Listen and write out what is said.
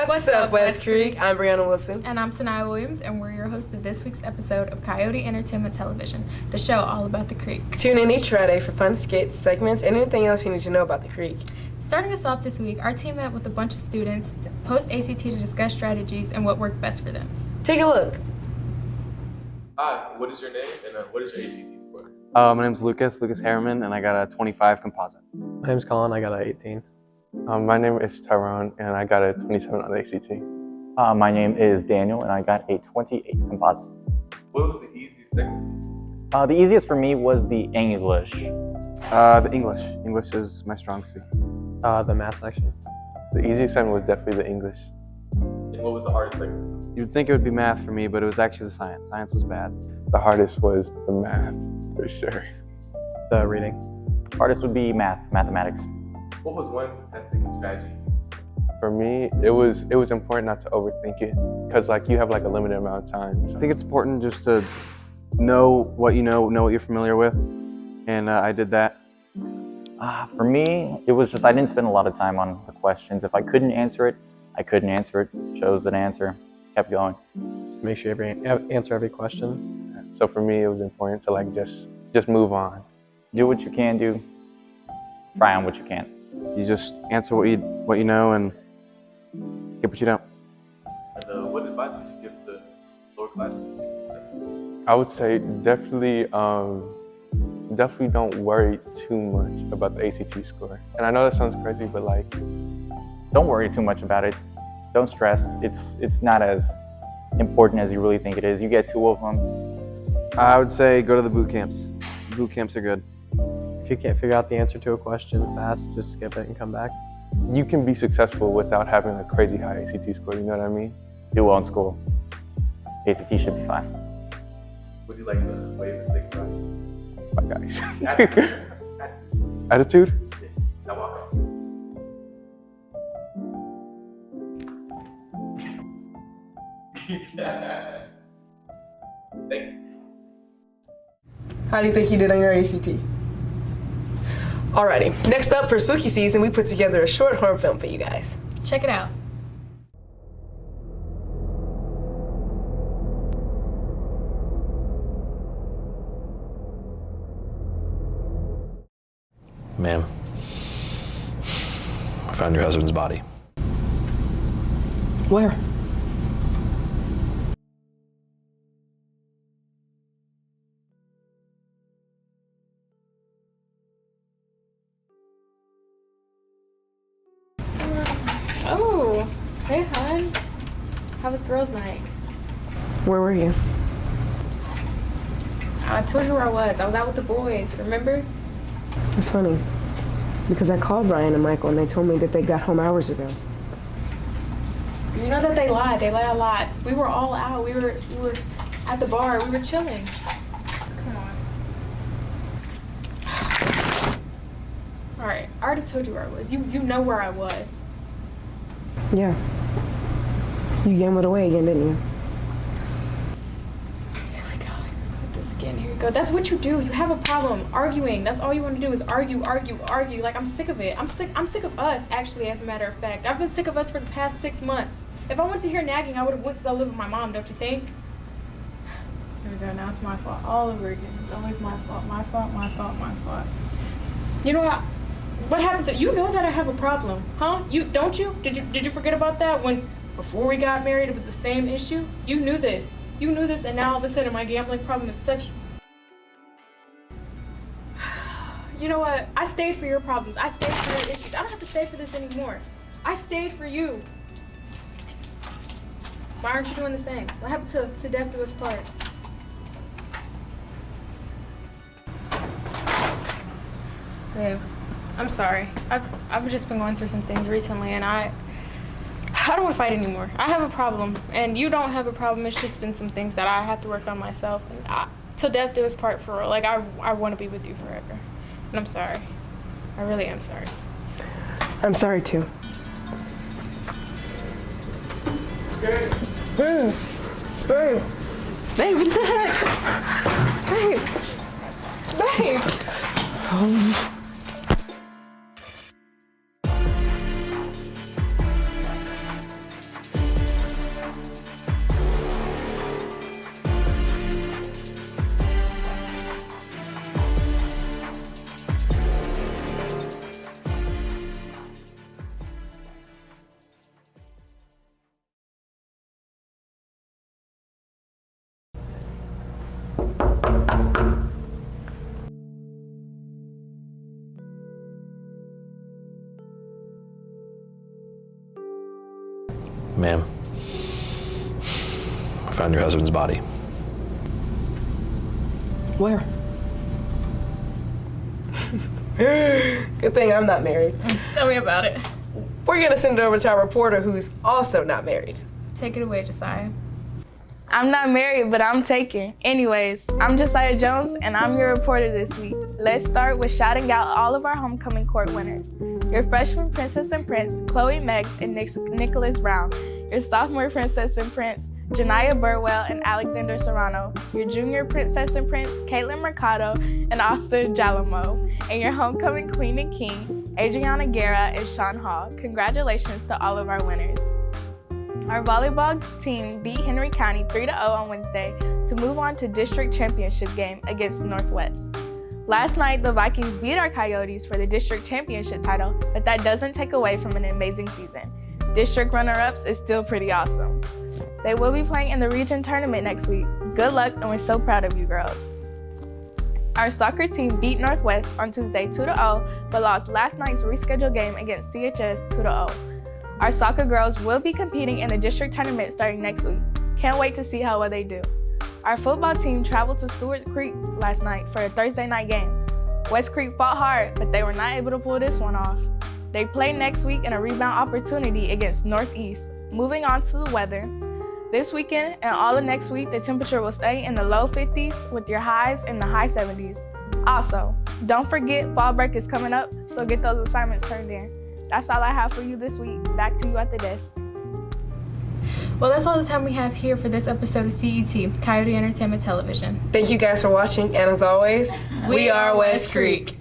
What's up, West Creek? I'm Breonna Wilson. And I'm Saniyyah Williams, and we're your hosts of this week's episode of Coyote Entertainment Television, the show all about the Creek. Tune in each Friday for fun skits, segments, and anything else you need to know about the Creek. Starting us off this week, our team met with a bunch of students post-ACT to discuss strategies and what worked best for them. Take a look. Hi, what is your name and what is your ACT score? My name's Lucas Harriman, and I got a 25 composite. My name's Colin, I got an 18. My name is Tyrone, and I got a 27 on ACT. My name is Daniel, and I got a 28 composite. What was the easiest segment? The easiest for me was the English. The English. English is my strong suit. The math section. The easiest one was definitely the English. And what was the hardest segment? You'd think it would be math for me, but it was actually the science. Science was bad. The hardest was the math, for sure. The reading. Hardest would be mathematics. What was one testing strategy? For me, it was important not to overthink it, because you have a limited amount of time. So. I think it's important just to know what you know what you're familiar with, and I did that. For me, it was just I didn't spend a lot of time on the questions. If I couldn't answer it, I couldn't answer it. Chose an answer, kept going. Make sure you answer every question. So for me, it was important to just move on. Do what you can do. Try on what you can. You just answer what you know and skip what you don't. And what advice would you give to lower classmen? I would say definitely don't worry too much about the ACT score. And I know that sounds crazy, but don't worry too much about it. Don't stress. It's not as important as you really think it is. You get 2 of them. I would say go to the boot camps. Boot camps are good. If you can't figure out the answer to a question fast, just skip it and come back. you can be successful without having a crazy high ACT score, you know what I mean? Do well in school. ACT should be fine. Would you like to wave and say goodbye? Bye, guys. Attitude. Attitude? Yeah. Now walk out. Thank you. How do you think you did on your ACT? Alrighty, next up for spooky season, we put together a short horror film for you guys. Check it out. Ma'am, I found your husband's body. Where? Oh, hey, hon. How was girls' night? Where were you? I told you where I was. I was out with the boys, remember? It's funny, because I called Brian and Michael and they told me that they got home hours ago. You know that they lied. They lie a lot. We were all out. We were at the bar. We were chilling. Come on. All right. I already told you where I was. You know where I was. Yeah. You gambled away again, didn't you? Here we go with this again. Here we go. That's what you do. You have a problem arguing. That's all you want to do is argue. Like, I'm sick of it. I'm sick of us, actually, as a matter of fact. I've been sick of us for the past 6 months. If I went to hear nagging, I would have went to go live with my mom, don't you think? Here we go. Now it's my fault all over again. It's always my fault. My fault. You know what? What happened to you? Know that I have a problem, huh? You don't you? Did you forget about that when before we got married it was the same issue? You knew this, and now all of a sudden my gambling problem is such. You know what? I stayed for your problems. I stayed for your issues. I don't have to stay for this anymore. I stayed for you. Why aren't you doing the same? What happened to death do us part? Babe, I'm sorry. I've just been going through some things recently, and I don't want to fight anymore. I have a problem, and you don't have a problem. It's just been some things that I have to work on myself, and till death do us part for real. Like, I want to be with you forever, and I'm sorry. I really am sorry. I'm sorry too. Okay. Babe, what the heck? Babe. Ma'am, I found your husband's body. Where? Good thing I'm not married. Tell me about it. We're gonna send it over to our reporter who's also not married. Take it away, Jasiah. I'm not married, but I'm taken. Anyways, I'm Jasiah Jones, and I'm your reporter this week. Let's start with shouting out all of our homecoming court winners. Your freshman Princess and Prince, Chloe Meggs and Nicholas Brown. Your sophomore Princess and Prince, Janiyah Burwell and Alexander Serrano. Your junior Princess and Prince, Caitlin Mercado and Austin Jalamo. And your homecoming Queen and King, Adriana Guerra and Sean Hall. Congratulations to all of our winners. Our volleyball team beat Henry County 3-0 on Wednesday to move on to district championship game against Northwest. Last night, the Vikings beat our Coyotes for the district championship title, but that doesn't take away from an amazing season. District runner-ups is still pretty awesome. They will be playing in the region tournament next week. Good luck, and we're so proud of you girls. Our soccer team beat Northwest on Tuesday 2-0, but lost last night's rescheduled game against CHS 2-0. Our soccer girls will be competing in the district tournament starting next week. Can't wait to see how well they do. Our football team traveled to Stewart Creek last night for a Thursday night game. West Creek fought hard, but they were not able to pull this one off. They play next week in a rebound opportunity against Northeast. Moving on to the weather. This weekend and all of next week, the temperature will stay in the low 50s with your highs in the high 70s. Also, don't forget fall break is coming up, so get those assignments turned in. That's all I have for you this week. Back to you at the desk. Well, that's all the time we have here for this episode of CET, Coyote Entertainment Television. Thank you guys for watching, and as always, we are West Creek.